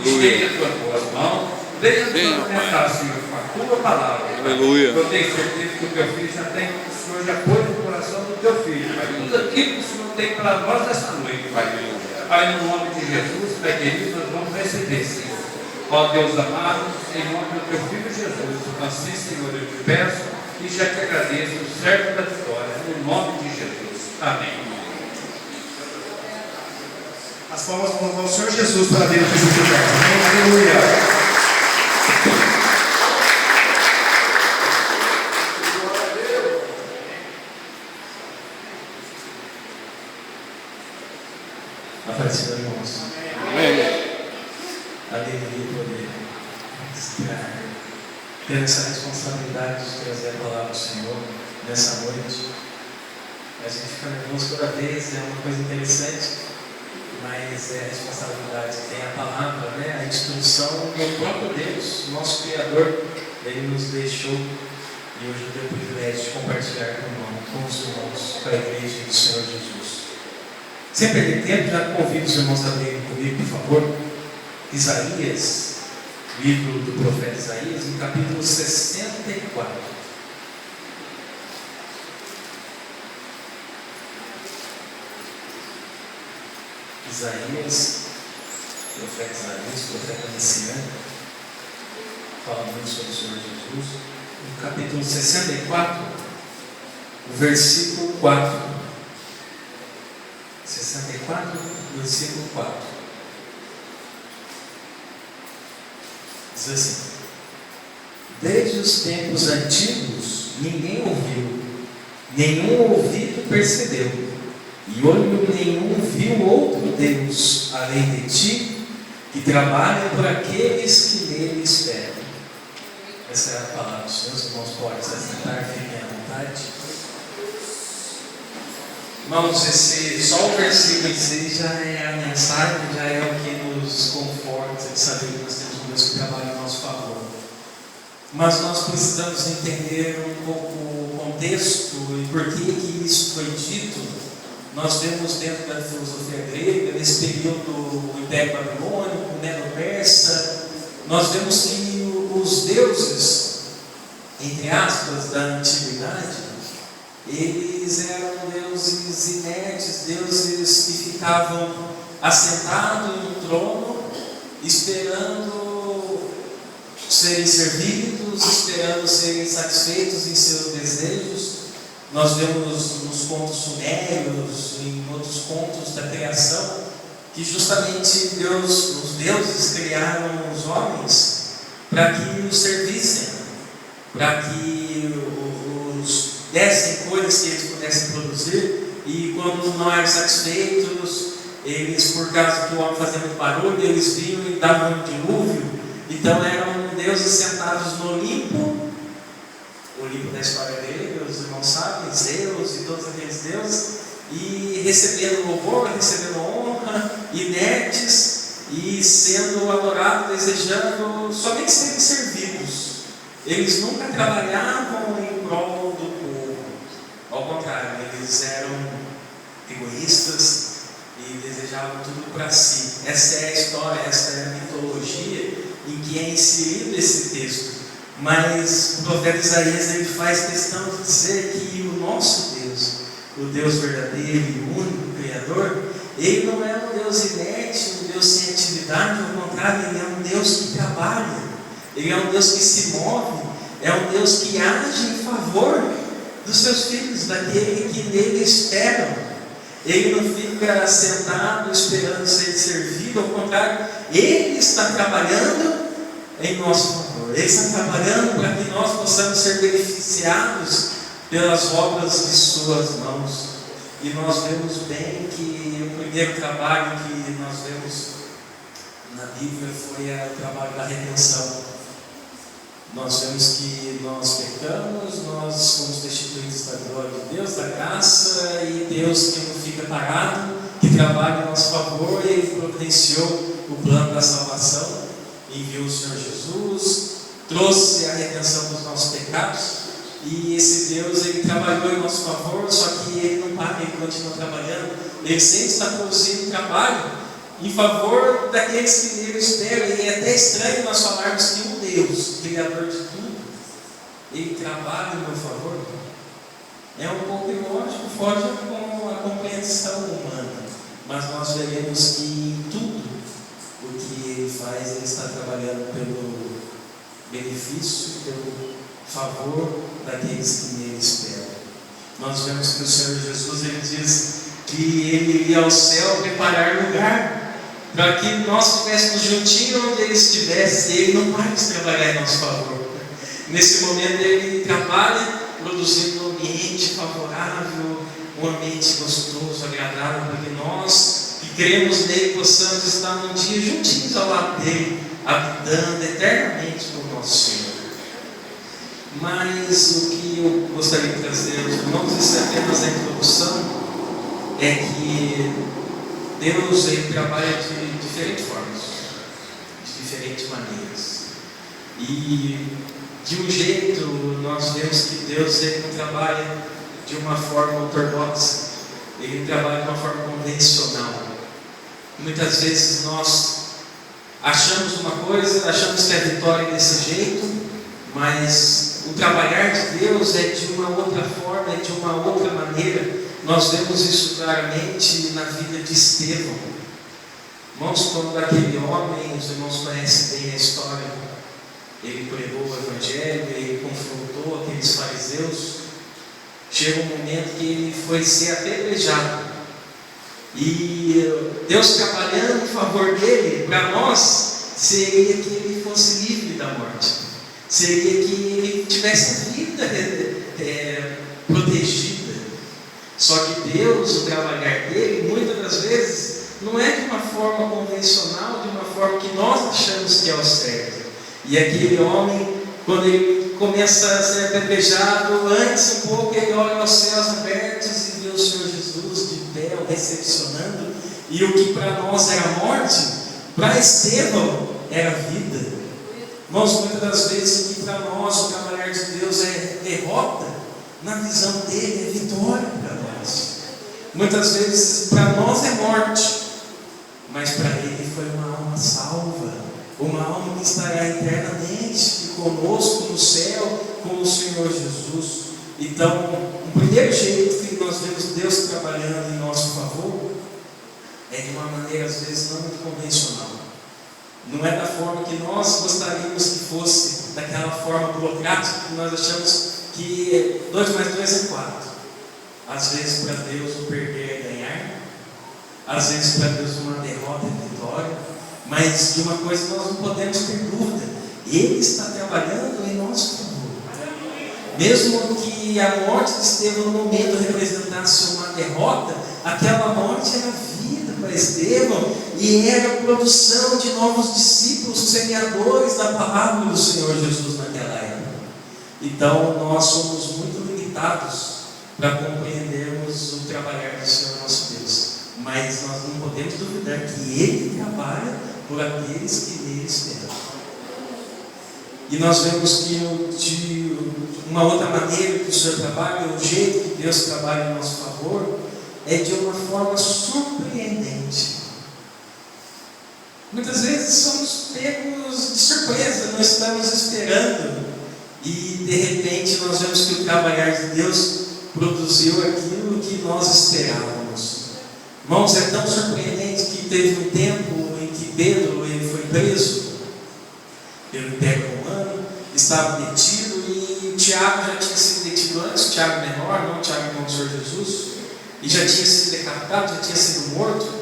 estende as tuas boas mãos, venha nos alimentar, Senhor, com a tua palavra. Aleluia. Eu tenho certeza que o teu filho já tem, o Senhor já pôs no coração do teu filho, Pai. Tudo aquilo que o Senhor tem para nós nessa noite, Pai. Pai, no nome de Jesus, Pai querido, nós vamos receber, Senhor. Ó Deus amado, em nome do teu filho Jesus, assim, Senhor, eu te peço e já te agradeço, certo da vitória, no nome de Jesus. Amém. As palmas vão louvar o Senhor Jesus para a vida que Jesus fez. Amém? Aleluia. Apareceu, irmãos. Amém. Alegria poder estar tendo essa responsabilidade de trazer a palavra do Senhor nessa noite. A gente fica nervoso toda vez, é uma coisa interessante, mas é a responsabilidade que tem a palavra, né? A instrução do próprio Deus, nosso Criador, Ele nos deixou e hoje eu tenho o privilégio de compartilhar com os irmãos para a igreja do Senhor Jesus. Sem perder tempo, já convido os irmãos a lerem comigo, por favor, Isaías, livro do profeta Isaías, no capítulo 64. Isaías, profeta messiânico, fala muito sobre o Senhor Jesus. No capítulo 64, o versículo 4. 64, versículo 4. Diz assim: desde os tempos antigos ninguém ouviu, nenhum ouvido percebeu, e olho nenhum viu outro Deus além de ti, que trabalha por aqueles que nele esperam. Essa é a palavra dos Senhor. Os irmãos podem se assentar, fiquem à vontade. Irmãos, só o versículo em si já é a mensagem, já é o que nos conforta de saber que nós temos um Deus que trabalha em nosso favor. Mas nós precisamos entender um pouco o contexto e por que isso foi dito. Nós vemos dentro da filosofia grega, nesse período o Império Babilônico, o Medo-Persa, nós vemos que os deuses, entre aspas, da antiguidade, eles eram deuses inertes, deuses que ficavam assentados no trono, esperando serem servidos, esperando serem satisfeitos em seus desejos. Nós vemos nos contos sumérios, em outros contos da criação, que justamente os deuses criaram os homens para que os servissem, para que os dessem coisas que eles pudessem produzir, e quando não eram satisfeitos, eles, por causa que o homem fazia muito barulho, eles vinham e davam um dilúvio. Então eram deuses sentados no Olimpo, o Olimpo da história grega, os irmãos sabem, Zeus e todos aqueles deuses, e recebendo louvor, recebendo honra, inertes, e sendo adorados, desejando somente serem servidos. Eles nunca trabalhavam em prol do povo, ao contrário, eles eram egoístas e desejavam tudo para si. Essa é a história, essa é a mitologia em que é inserido esse texto. Mas o profeta Isaías, ele faz questão de dizer que o nosso Deus, o Deus verdadeiro e o único Criador, ele não é um Deus inerte, um Deus sem atividade, ao contrário, ele é um Deus que trabalha, ele é um Deus que se move, é um Deus que age em favor dos seus filhos, daquele que nele esperam. Ele não fica sentado esperando ser servido, ao contrário, ele está trabalhando em nosso favor. Ele está trabalhando para que nós possamos ser beneficiados pelas obras de suas mãos. E nós vemos bem que o primeiro trabalho que nós vemos na Bíblia foi o trabalho da redenção. Nós vemos que nós pecamos, nós fomos destituídos da glória de Deus, da graça, e Deus que não fica parado, que trabalha em nosso favor, e Ele providenciou o plano da salvação, enviou o Senhor Jesus, trouxe a redenção dos nossos pecados, e esse Deus, Ele trabalhou em nosso favor, só que Ele não para, Ele continua trabalhando, Ele sempre está produzindo trabalho em favor daqueles que nele esperam. E é até estranho nós falarmos que um Deus, Criador de tudo, Ele trabalha em meu favor. É um pouco ilógico, foge com a compreensão humana. Mas nós veremos que em tudo o que Ele faz, Ele está trabalhando pelo benefício, pelo favor daqueles que nele esperam. Nós vemos que o Senhor Jesus, Ele diz que Ele iria ao céu preparar lugar para que nós estivéssemos juntinho onde Ele estivesse. E Ele não para de trabalhar em nosso favor. Nesse momento Ele trabalha produzindo um ambiente favorável, um ambiente gostoso, agradável, para que nós que cremos nele possamos estar um dia juntinhos ao lado dele, habitando eternamente com o nosso Senhor. Mas o que eu gostaria de trazer aos irmãos, isso é apenas a introdução, é que Deus, Ele trabalha de diferentes formas, de diferentes maneiras. E de um jeito nós vemos que Deus, Ele não trabalha de uma forma ortodoxa, Ele trabalha de uma forma convencional. Muitas vezes nós achamos uma coisa, achamos que a vitória é desse jeito, mas o trabalhar de Deus é de uma outra forma, é de uma outra maneira. Nós vemos isso claramente na vida de Estevão. Irmãos, quando aquele homem, os irmãos conhecem bem a história, ele pregou o Evangelho, ele confrontou aqueles fariseus. Chega um momento que ele foi ser apedrejado. E Deus trabalhando em favor dele, para nós, seria que ele fosse livre da morte. Seria que ele tivesse a vida protegida. Só que Deus, o trabalhar dele, muitas das vezes, não é de uma forma convencional, de uma forma que nós achamos que é o certo. E aquele homem, quando ele começa a ser apedrejado, antes um pouco ele olha aos céus abertos e vê o Senhor Jesus de pé, o recepcionando. E o que para nós era morte, para Estevão era vida. Irmãos, muitas das vezes o que para nós o trabalhar de Deus é derrota, na visão dele é vitória para nós. Muitas vezes para nós é morte, mas para ele foi uma alma salva, uma alma que estará eternamente conosco no céu com o Senhor Jesus. Então, o primeiro jeito que nós vemos Deus trabalhando em nosso favor é de uma maneira às vezes não muito convencional. Não é da forma que nós gostaríamos que fosse, daquela forma burocrática que nós achamos que 2 mais 2 é 4. Às vezes para Deus o perder é ganhar, às vezes para Deus uma derrota é vitória, mas de uma coisa nós não podemos ter dúvida: Ele está trabalhando em nosso favor. Mesmo que a morte de Estevão no momento representasse uma derrota, aquela morte era vida para Estevão e era a produção de novos discípulos, semeadores da palavra do Senhor Jesus naquela época. Então nós somos muito limitados para compreendermos o trabalhar do Senhor nosso Deus, mas nós não podemos duvidar que Ele trabalha por aqueles que nele esperam. E nós vemos que de uma outra maneira que o Senhor trabalha, o jeito que Deus trabalha em nosso favor, é de uma forma surpreendente. Muitas vezes somos pegos de surpresa, não estamos esperando, e de repente nós vemos que o trabalhar de Deus produziu aquilo que nós esperávamos. Irmãos, é tão surpreendente que teve um tempo em que Pedro ele foi preso pelo Império Romano, estava detido, e Tiago já tinha sido detido antes, Tiago menor, não Tiago irmão do Senhor Jesus, e já tinha sido decapitado, já tinha sido morto.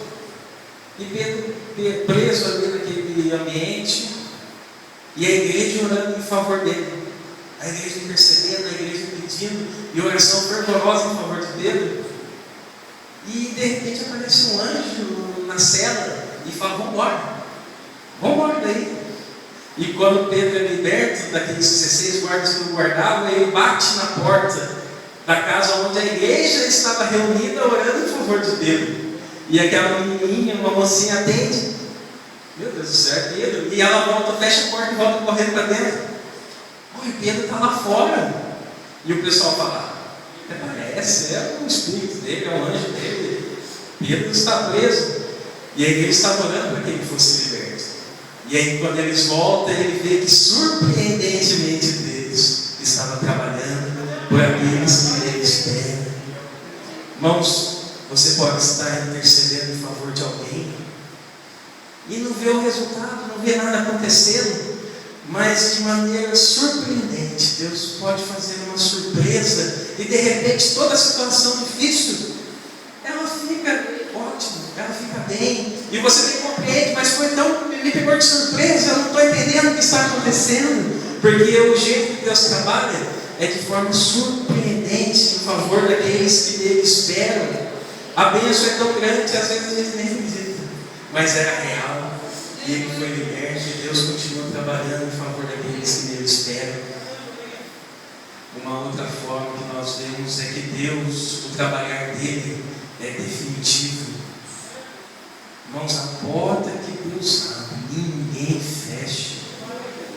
E Pedro preso ali naquele ambiente, e a igreja orando em favor dele, a igreja intercedendo, a igreja pedindo, e oração fervorosa em favor de Pedro. E de repente aparece um anjo na cela e fala: vamos embora daí. E quando Pedro é liberto daqueles 16 guardas que o guardavam, ele bate na porta da casa onde a igreja estava reunida orando em favor de Pedro. E aquela menininha, uma mocinha, atende. Meu Deus do céu, é Pedro. E ela volta, fecha a porta e volta correndo para dentro. Olha, Pedro está lá fora. E o pessoal fala: parece, é um espírito dele, é um anjo dele. Pedro está preso. E aí ele estava orando para que ele fosse liberto. E aí quando eles voltam, ele vê que surpreendentemente Deus estava trabalhando por aqueles que nele esperam. Irmãos, você pode estar intercedendo em favor de alguém e não vê o resultado, não vê nada acontecendo, mas de maneira surpreendente Deus pode fazer uma surpresa e de repente toda a situação difícil ela fica ótima, ela fica bem, e você nem compreende, mas foi tão, me pegou de surpresa, eu não estou entendendo o que está acontecendo, porque o jeito que Deus trabalha é de forma surpreendente em favor daqueles que nele esperam. A bênção é tão grande que às vezes a gente nem acredita, mas era real, e ele foi liberto, e Deus continua trabalhando em favor daqueles que nele esperam. Uma outra forma que nós vemos é que Deus, o trabalhar dele é definitivo. Irmãos, a porta que Deus abre, ninguém fecha.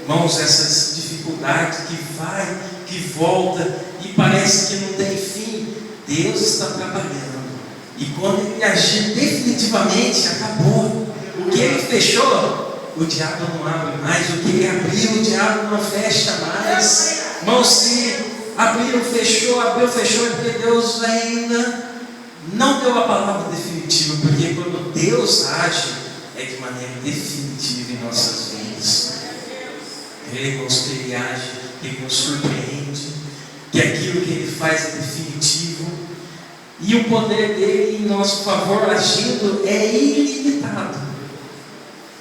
Irmãos, essas dificuldades que vai, que volta e parece que não tem fim, Deus está trabalhando. E quando ele agir definitivamente, acabou. O que ele fechou, o diabo não abre mais. O que ele abriu, o diabo não fecha mais. Irmãos, se abriu, fechou, é porque Deus ainda não deu a palavra definitiva, porque quando Deus age, é de maneira definitiva em nossas vidas. Cremos que Ele age, que Ele nos surpreende, que aquilo que Ele faz é definitivo, e o poder dele em nosso favor agindo é ilimitado.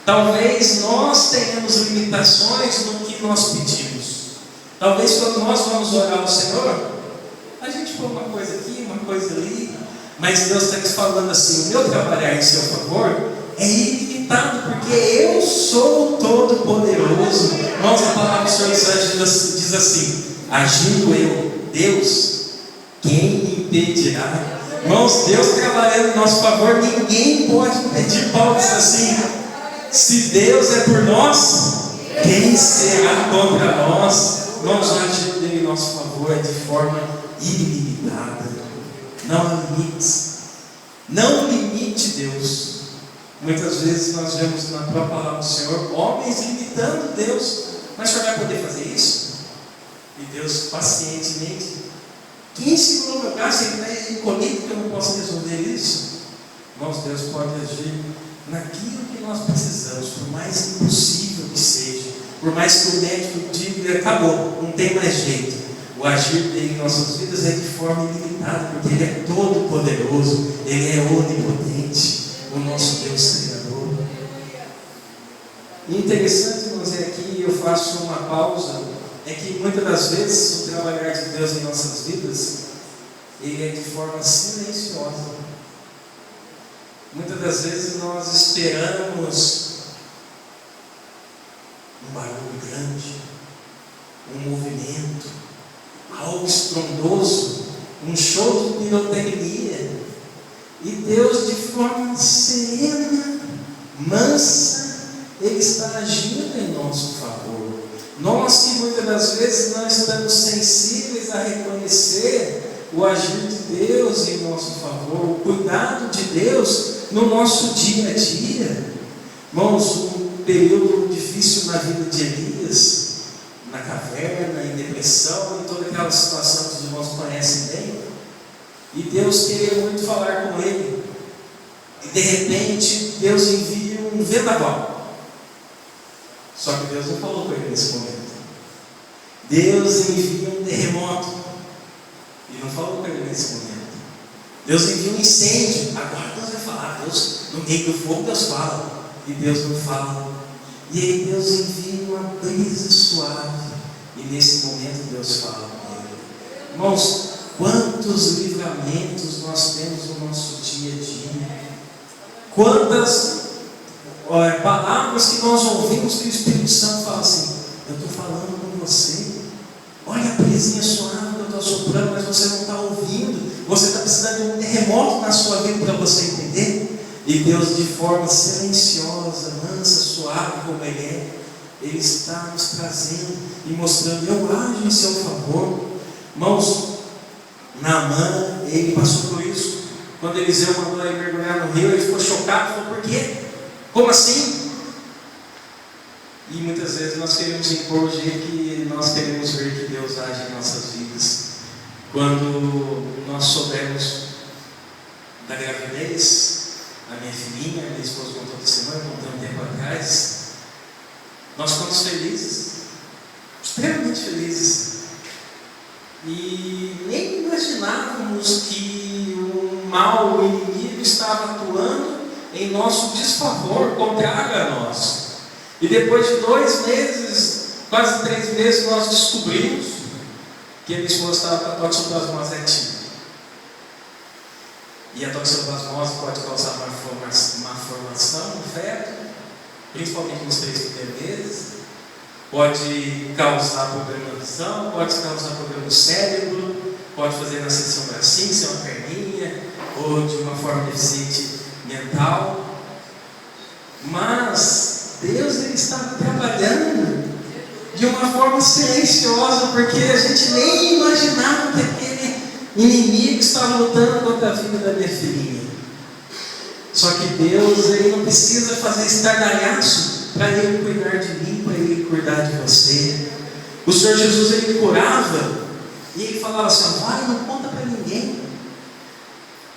Talvez nós tenhamos limitações no que nós pedimos. Talvez quando nós vamos orar ao Senhor, a gente põe uma coisa aqui, uma coisa ali, mas Deus está te falando assim: o meu trabalhar em seu favor é ilimitado, porque eu sou o Todo-Poderoso. Irmãos, a palavra do Senhor diz assim: agindo eu, Deus, quem impedirá? Irmãos, Deus trabalhando em nosso favor, ninguém pode impedir. Paulo diz assim: se Deus é por nós, quem será contra nós? Irmãos, o agir dele em nosso favor é de forma ilimitada. Não há limites. Não limite Deus. Muitas vezes nós vemos na própria palavra do Senhor homens limitando Deus. Mas o Senhor vai poder fazer isso? E Deus pacientemente: quem segurou meu braço? Ele está encolhido que eu não posso resolver isso? Irmãos, Deus pode agir naquilo que nós precisamos, por mais impossível que seja, por mais que o médico diga: acabou, não tem mais jeito. O agir dele em nossas vidas é de forma ilimitada, porque Ele é todo poderoso, Ele é onipotente, o nosso Deus Criador. E interessante, irmãos, é aqui eu faço uma pausa, é que muitas das vezes o trabalhar de Deus em nossas vidas, ele é de forma silenciosa. Muitas das vezes nós esperamos um barulho grande, um movimento, algo estrondoso, um show de pirotecnia, e Deus, de forma serena, mansa, Ele está agindo em nosso favor. Nós que muitas das vezes não estamos sensíveis a reconhecer o agir de Deus em nosso favor, o cuidado de Deus no nosso dia a dia. Irmãos, um período difícil na vida de Elias, na caverna, em depressão, em toda aquela situação que os irmãos conhecem bem, e Deus queria muito falar com ele, e de repente Deus envia um vendaval. Só que Deus não falou com ele nesse momento. Deus envia um terremoto, e não falou com ele nesse momento. Deus envia um incêndio, agora Deus vai falar. Deus, no meio do fogo Deus fala, e Deus não fala. E aí Deus envia uma brisa suave, e nesse momento Deus fala com ele. Irmãos, quantos livramentos nós temos no nosso dia a dia, quantas palavras que nós ouvimos que o Espírito Santo fala assim: eu estou falando com você, olha a brisinha suave que eu estou soprando, mas você não está ouvindo, você está precisando de um terremoto na sua vida para você entender. E Deus, de forma silenciosa, mansa, suave como Ele está nos trazendo e mostrando: eu ajo em seu favor. Irmãos, Naamã, ele passou por isso. quando Eliseu mandou ele mergulhar no rio, ele ficou chocado, falou: por quê? Como assim? E muitas vezes nós queremos impor o jeito que nós queremos ver que Deus age em nossas vidas. Quando nós soubemos da gravidez, a minha filhinha, minha esposa contou toda semana, contou um tempo atrás, nós ficamos felizes, extremamente felizes. E nem imaginávamos que o mal, o inimigo, estava atuando em nosso desfavor, contrário a nós. E depois de 2 meses, quase 3 meses, nós descobrimos que a minha esposa estava com a toxoplasmose ativa. E a toxoplasmose pode causar uma formação no feto, principalmente nos 3 primeiros meses. Pode causar problema na visão, pode causar problema no cérebro, pode fazer nascer sem um bracinho, sem uma perninha, ou de uma forma deficiente mental. Mas Deus, ele estava trabalhando de uma forma silenciosa, porque a gente nem imaginava que aquele inimigo estava lutando contra a vida da minha filhinha. Só que Deus, ele não precisa fazer estardalhaço para ele cuidar de mim, para ele cuidar de você. O Senhor Jesus, ele curava e ele falava assim: vai, não conta para ninguém.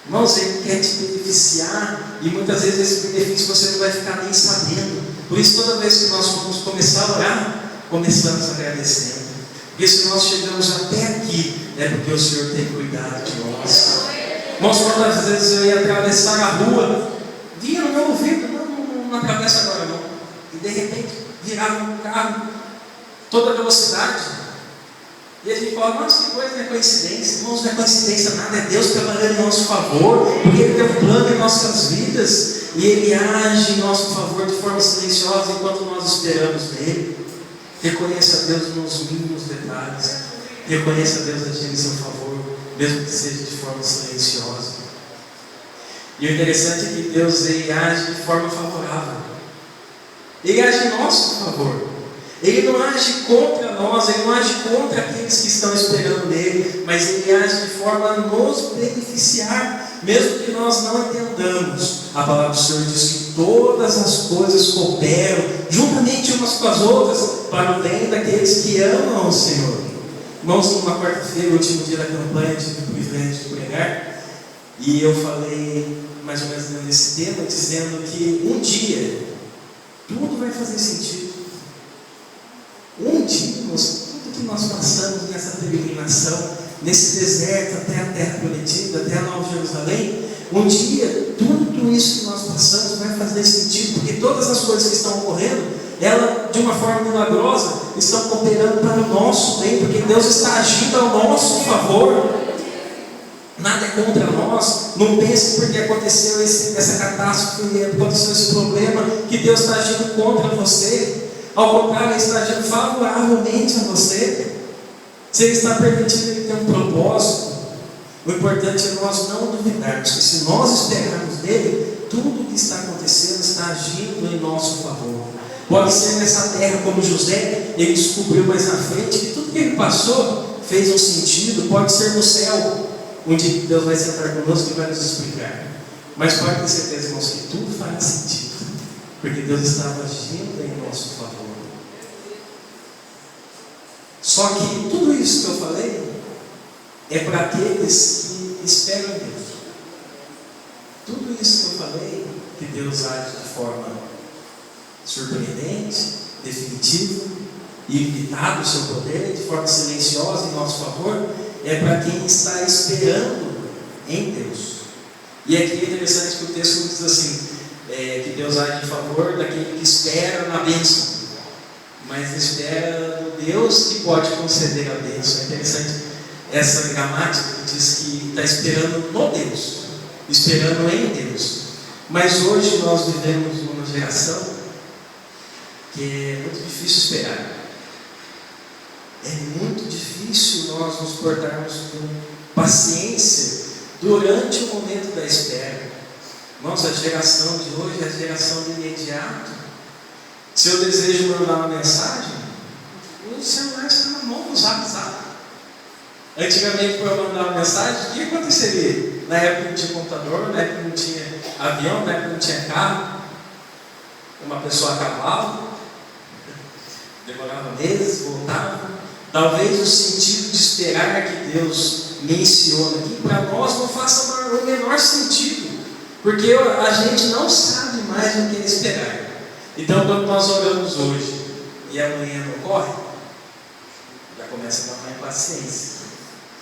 Irmãos, ele quer te beneficiar, e muitas vezes esse benefício você não vai ficar nem sabendo. Por isso, toda vez que nós vamos começar a orar, começamos agradecendo. Porque se nós chegamos até aqui, é porque o Senhor tem cuidado de nós. Irmãos, quantas vezes eu ia atravessar a rua, vinha no meu ouvido: não atravessa agora não. E de repente virava um carro, toda velocidade. E a gente fala: nossa, que coisa, não é coincidência. Irmãos, não é coincidência nada, é Deus trabalhando em nosso favor, porque Ele tem um plano em nossas vidas, e Ele age em nosso favor de forma silenciosa enquanto nós esperamos nele. Reconheça a Deus nos mínimos detalhes, reconheça a Deus agindo em seu favor, mesmo que seja de forma silenciosa. E o interessante é que Deus, ele age de forma favorável, ele age em nosso favor. Ele não age contra nós, ele não age contra aqueles que estão esperando nele, mas ele age de forma a nos beneficiar, mesmo que nós não entendamos. A palavra do Senhor diz que todas as coisas cooperam juntamente umas com as outras para o bem daqueles que amam o Senhor. Irmãos, numa quarta-feira, o último dia da campanha, tive o privilégio de pregar, e eu falei mais ou menos nesse tema, dizendo que um dia tudo vai fazer sentido. Um dia, irmãos, tudo que nós passamos nessa peregrinação, nesse deserto até a terra prometida, até a Nova Jerusalém, um dia tudo isso que nós passamos vai fazer sentido, porque todas as coisas que estão ocorrendo, elas de uma forma milagrosa estão cooperando para o nosso bem, porque Deus está agindo ao nosso favor. Nada é contra nós. Não pense porque aconteceu essa catástrofe, aconteceu esse problema, que Deus está agindo contra você. Ao contrário, Ele está agindo favoravelmente a você. Se Ele está permitindo, Ele tem um propósito. O importante é nós não duvidarmos que, se nós esperarmos nele, tudo o que está acontecendo está agindo em nosso favor. Pode ser nessa terra, como José, ele descobriu mais na frente que tudo que ele passou fez um sentido. Pode ser no céu, onde Deus vai sentar conosco e vai nos explicar. Mas pode ter certeza, irmãos, que tudo fará sentido, porque Deus estava agindo em nosso favor. Só que tudo isso que eu falei é para aqueles que esperam em Deus. Tudo isso que eu falei, que Deus age de forma surpreendente, definitiva, ilimitado o seu poder, de forma silenciosa em nosso favor, é para quem está esperando em Deus. E aqui é interessante que o texto diz assim, que Deus age em favor daquele que espera na bênção, mas espera no Deus que pode conceder a bênção. É interessante essa gramática que diz que está esperando no Deus, esperando em Deus. Mas hoje nós vivemos numa geração que é muito difícil esperar. É muito difícil nós nos portarmos com paciência durante o momento da espera. Nossa geração de hoje é a geração do imediato. Se eu desejo mandar uma mensagem, o celular está na mão do zap. Antigamente, para eu mandar uma mensagem, o que aconteceria? na época não tinha computador, na época não tinha avião, na época não tinha carro, uma pessoa a cavalo, demorava meses, voltava. Talvez o sentido de esperar que Deus menciona aqui, para nós não faça o menor sentido, porque a gente não sabe mais o que é esperar. Então, quando nós oramos hoje e amanhã não ocorre, já começa a dar uma impaciência,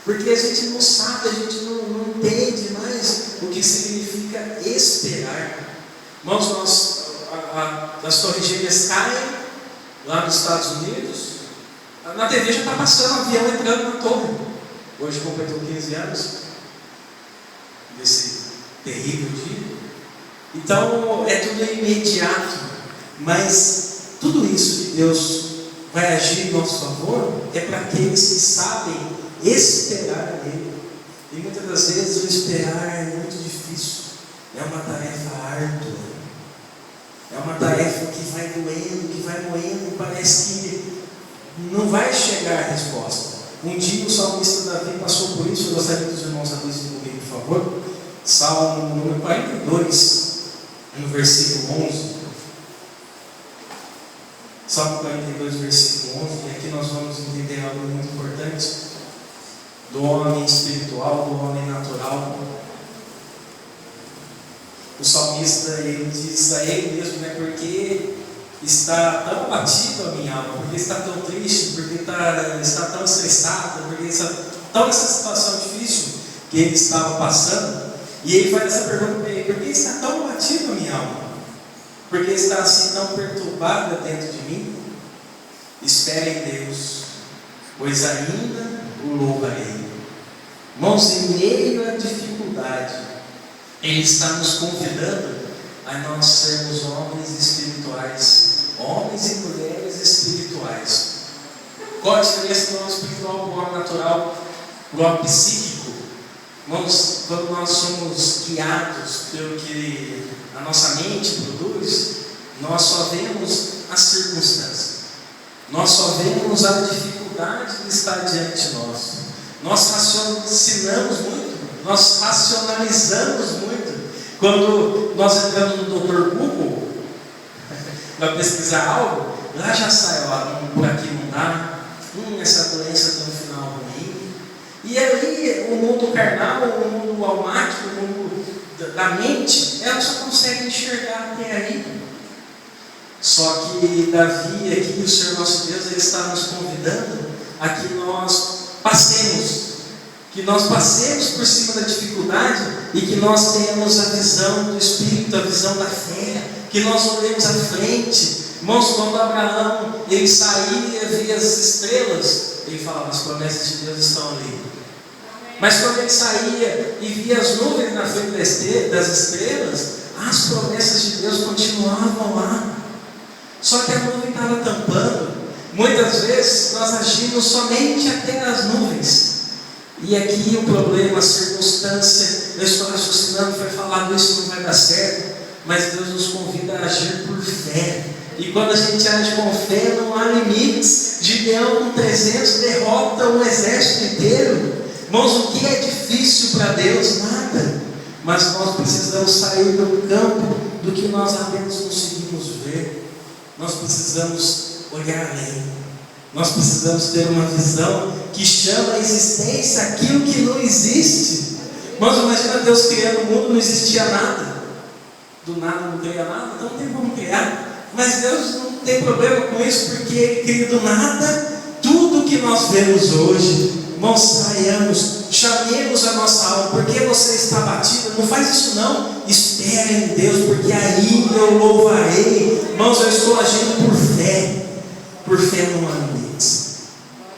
porque a gente não sabe, a gente não entende mais o que significa esperar. Irmãos, as torres gêmeas caem lá nos Estados Unidos, na TV já está passando um avião entrando na torre. Hoje completou 15 anos desse terrível dia. Então é tudo imediato, mas tudo isso que Deus vai agir em nosso favor é para aqueles que sabem esperar nele. E muitas das vezes o esperar é muito difícil, é uma tarefa árdua, é uma tarefa que vai doendo, que vai moendo, parece que não vai chegar a resposta. Um dia o salmista Davi passou por isso. Eu gostaria que os irmãos abrissem comigo, por favor. Salmo número 42, no versículo 11. Salmo 42, versículo 11. E aqui nós vamos entender algo muito importante do homem espiritual, do homem natural. O salmista, ele diz a ele mesmo, porque está tão abatido a minha alma, porque está tão triste, porque está tão estressado, porque está tão nessa situação difícil que ele estava passando. E ele faz essa pergunta para ele: por que está tão abatido a minha alma? Por que está assim tão perturbada dentro de mim? Espere em Deus, pois ainda o louvarei. Irmãos, em meio à dificuldade, Ele está nos convidando a nós sermos homens espirituais, homens e mulheres espirituais. Qual a diferença do homem espiritual para o homem natural, para o homem psíquico? Irmãos, quando nós somos guiados pelo que a nossa mente produz, nós só vemos as circunstâncias, nós só vemos a dificuldade que está diante de nós. Nós raciocinamos muito, nós racionalizamos muito. Quando nós entramos no Dr. Google para pesquisar algo, lá já sai, por aqui não dá, essa doença tem um final ruim. E ali o mundo carnal, o mundo almático, o mundo da mente, ela só consegue enxergar até aí. Só que Davi aqui, o Senhor nosso Deus, Ele está nos convidando a que nós passemos por cima da dificuldade e que nós tenhamos a visão do Espírito, a visão da fé, que nós olhemos à frente. Irmãos, quando Abraão ele saía e via as estrelas, ele falava: as promessas de Deus estão ali. Mas quando ele saía e via as nuvens na frente das estrelas, as promessas de Deus continuavam lá. Só que a nuvem estava tampando. Muitas vezes nós agimos somente até as nuvens. E aqui o problema, a circunstância, eu estou raciocinando, foi falado isso, não vai dar certo, mas Deus nos convida a agir por fé. E quando a gente age com fé, não há limites. Gideão com 300 derrota um exército inteiro. Irmãos, o que é difícil para Deus? Nada. Mas nós precisamos sair do campo do que nós apenas conseguimos ver. Nós precisamos olhar além. Nós precisamos ter uma visão que chama a existência aquilo que não existe. Mas imagina Deus criando o mundo, não existia nada. Do nada não cria nada, então não tem como criar. Mas Deus não tem problema com isso, porque Ele cria do nada tudo que nós vemos hoje. Irmãos, saiamos, chamemos a nossa alma. Porque você está batido? Não faz isso não. Espere em Deus, porque ainda eu louvarei. Irmãos, eu estou agindo por fé. Por fé não há limites.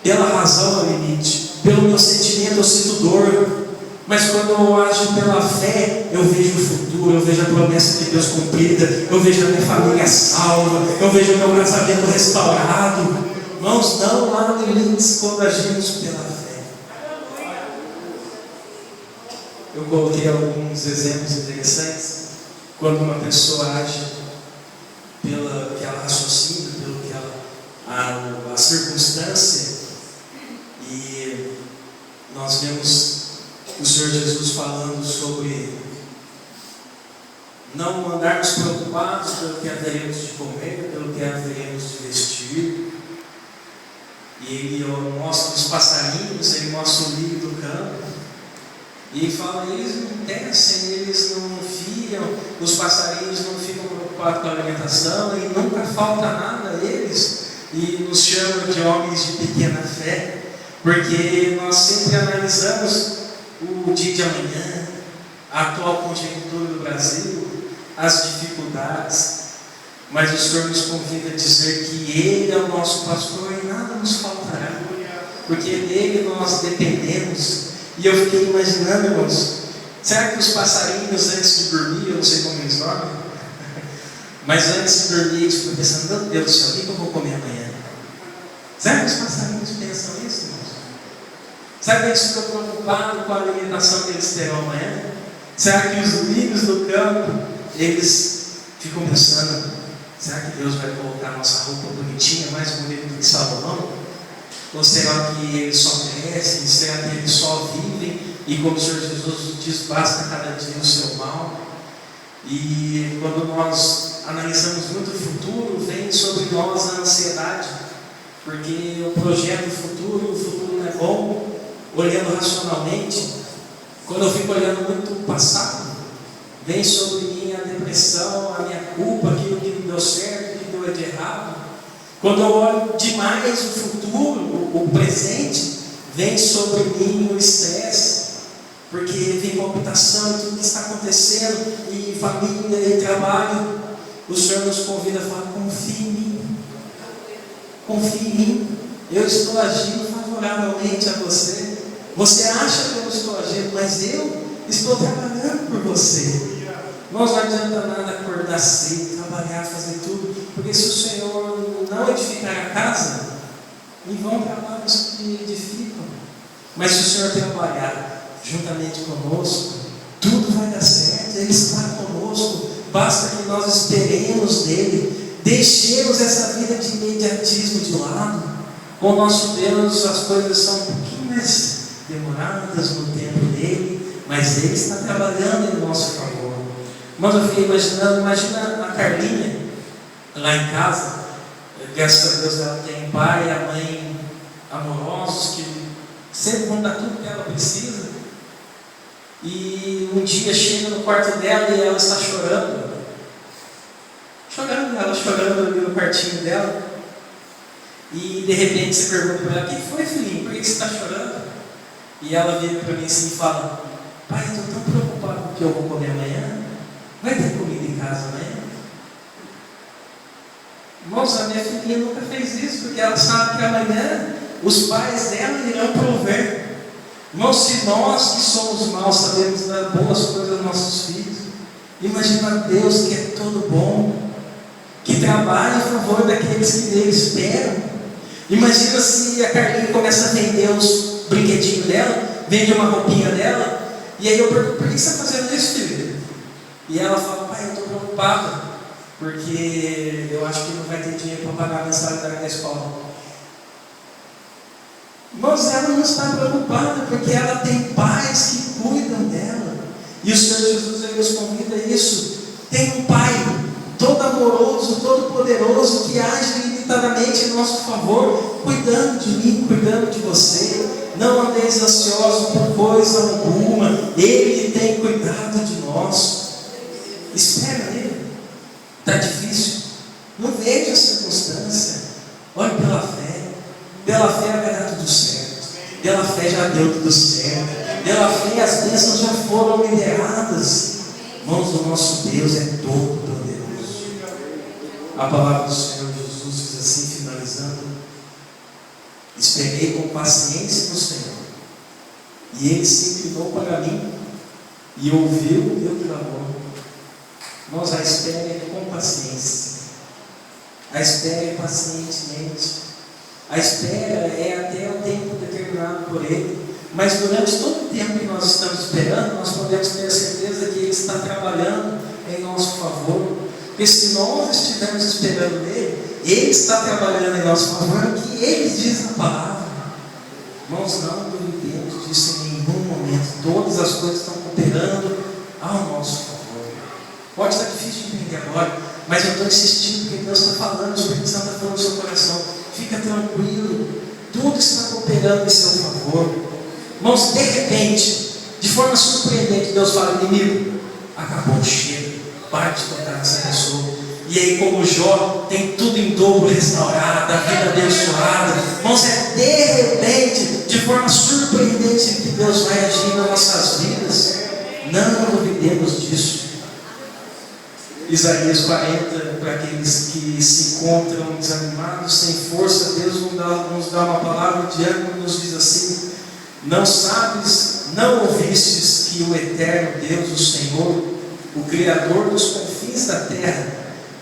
Pela razão há limite. Pelo meu sentimento eu sinto dor. Mas quando eu ajo pela fé, eu vejo o futuro, eu vejo a promessa de Deus cumprida, eu vejo a minha família salva, eu vejo o meu casamento restaurado. Irmãos, não há limites quando agimos pela fé. Eu coloquei alguns exemplos interessantes. Quando uma pessoa age pela que ela raciocina, pelo que ela, a circunstância, e nós vemos o Senhor Jesus falando sobre haveremos de comer, pelo que haveremos de vestir. E ele mostra os passarinhos, ele mostra o lírio do campo. E ele fala, eles não tecem, eles não fiam, os passarinhos não ficam preocupados com a alimentação, e nunca falta nada a eles. E nos chama de homens de pequena fé, porque nós sempre analisamos o dia de amanhã, a atual conjuntura do Brasil, as dificuldades, mas o Senhor nos convida a dizer que Ele é o nosso pastor e nada nos faltará, porque dele nós dependemos. E eu fiquei imaginando, irmãos, será que os passarinhos antes de dormir, eu não sei como eles dormem, mas antes de dormir eles ficam pensando, meu Deus do céu, o que eu vou comer amanhã? Será que os passarinhos pensam isso, irmãos? Será que eles ficam preocupados com a alimentação que eles terão amanhã? Será que os lírios do campo, eles ficam pensando, será que Deus vai colocar nossa roupa bonitinha, mais bonita do que Salomão? Ou será que eles só crescem? Será que eles só vivem? E como o Senhor Jesus diz, basta cada dia o seu mal. E quando nós analisamos muito o futuro, vem sobre nós a ansiedade, porque o projeto futuro não é bom. Olhando racionalmente, quando eu fico olhando muito o passado, vem sobre mim a depressão, a minha culpa, aquilo que não deu certo, o que deu de errado. Quando eu olho demais o futuro, o presente, vem sobre mim o estresse, porque vem palpitação e tudo que está acontecendo, e família, e trabalho. O Senhor nos convida a falar, confie em mim, confie em mim, eu estou agindo favoravelmente a você. Você acha que eu estou agindo, mas eu estou trabalhando por você. Não adianta nada acordar cedo, trabalhar, fazer tudo, porque se o Senhor não edificar a casa, em vão trabalhos que edificam. Mas se o Senhor trabalhar juntamente conosco, tudo vai dar certo, Ele está conosco. Basta que nós esperemos nele, deixemos essa vida de imediatismo de lado. Com o nosso Deus as coisas são um pouquinho mais demoradas no tempo dele, mas Ele está trabalhando em nosso favor. Mas eu fiquei imaginando, imagina a Carlinha lá em casa, graças a Deus ela tem pai e a mãe amorosos, que sempre vão dar tudo que ela precisa, e um dia chega no quarto dela e ela está chorando, ela chorando ali no quartinho dela, e de repente você pergunta para ela, o que foi, filhinho, por que você está chorando? E ela vira para mim assim e fala, pai, eu estou tão preocupado com o que eu vou comer amanhã. Vai ter comida em casa amanhã? Irmãos, a minha filhinha nunca fez isso, porque ela sabe que amanhã os pais dela irão prover. Irmãos, se nós que somos maus sabemos dar boas coisas aos nossos filhos, imagina Deus que é todo bom, que trabalha em favor daqueles que nele esperam. Imagina se a Carlinha começa a vender os brinquedinhos dela, vende uma roupinha dela, e aí eu pergunto, por que você está fazendo isso, filho? E ela fala, pai, eu estou preocupada, porque eu acho que não vai ter dinheiro para pagar a mensalidade da escola. Mas ela não está preocupada, porque ela tem pais que cuidam dela. E o Senhor Jesus ele nos convida a isso. Tem um Pai todo amoroso, todo poderoso, que age ilimitadamente em nosso favor, cuidando de mim, cuidando de você. Não andeis ansiosos por coisa alguma, Ele tem cuidado de nós. Espera nele. Está difícil? Não veja a circunstância. Olhe pela fé. Pela fé vai dar tudo certo. Pela fé já deu tudo certo. Pela fé as bênçãos já foram liberadas. Irmãos, o nosso Deus é todo poderoso. A palavra do Senhor Jesus diz assim, finalizando: esperei com paciência no Senhor, e Ele se inclinou para mim e ouviu o meu clamor. Nós a espere com paciência, a espere pacientemente, a espera é até o tempo determinado por Ele, mas durante todo o tempo que nós estamos esperando, nós podemos ter a certeza que Ele está trabalhando em nosso favor, porque se nós estivermos esperando nele, Ele está trabalhando em nosso favor, o que Ele diz na palavra. Irmãos, não duvidemos disso em nenhum momento, todas as coisas estão cooperando ao nosso favor. Pode estar difícil de entender agora, Mas eu estou insistindo porque Deus está falando, o Espírito Santo está falando no seu coração. Fica tranquilo, tudo está cooperando em seu favor. Irmãos, de repente, de forma surpreendente, Deus fala: inimigo, acabou o cheiro, para de tocar nessa pessoa. E aí, como Jó, tem tudo em dobro restaurado, a vida abençoada. Irmãos, é de repente, de forma surpreendente, que Deus vai agir nas nossas vidas. Não duvidemos disso. Isaías 40, para aqueles que se encontram desanimados, sem força, Deus nos dá uma palavra de ânimo, nos diz assim: não sabes, não ouvistes que o eterno Deus, o Senhor, o Criador dos confins da terra,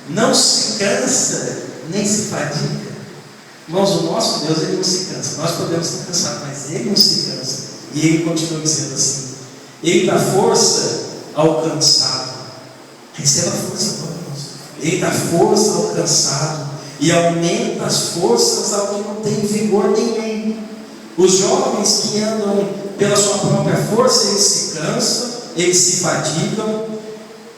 não se cansa, nem se fadiga? Irmãos, o nosso Deus, Ele não se cansa. Nós podemos se cansar, mas Ele não se cansa. E Ele continua dizendo assim: Ele dá força ao cansado. Receba força, irmãos. Ele dá força ao cansado e aumenta as forças ao que não tem vigor nenhum. Os jovens que andam pela sua própria força, eles se cansam, eles se fadigam,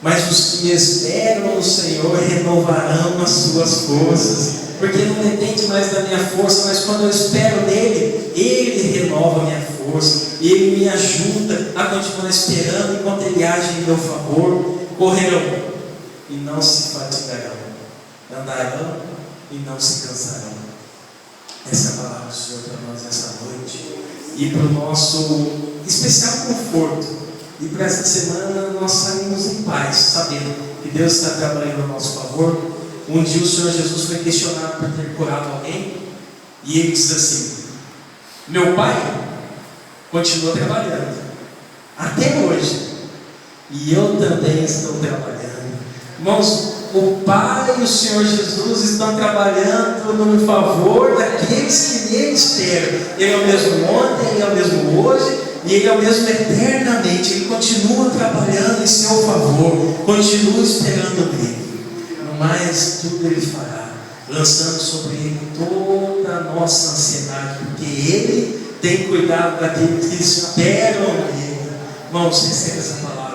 mas os que esperam no Senhor renovarão as suas forças, porque não depende mais da minha força, mas quando eu espero nele, Ele renova a minha força, Ele me ajuda a continuar esperando enquanto Ele age em meu favor. Correrão e não se fatigarão, andarão e não se cansarão. Essa é a palavra do Senhor para nós nessa noite e para o nosso especial conforto. E para essa semana nós saímos em paz, sabendo que Deus está trabalhando a nosso favor. Um dia o Senhor Jesus foi questionado por ter curado alguém e ele disse assim: meu Pai continua trabalhando até hoje e eu também estou trabalhando. Irmãos, o Pai e o Senhor Jesus estão trabalhando no favor daqueles que nele esperam. Ele é o mesmo ontem, Ele é o mesmo hoje e Ele é o mesmo eternamente. Ele continua trabalhando em seu favor, continua esperando nele. No mais, tudo Ele fará, lançando sobre Ele toda a nossa ansiedade, porque Ele tem cuidado daqueles que esperam nele. Irmãos, receba essa palavra.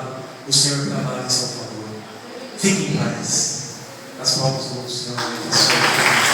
O Senhor trabalha em seu favor. Fique em paz. As palmas do Senhor.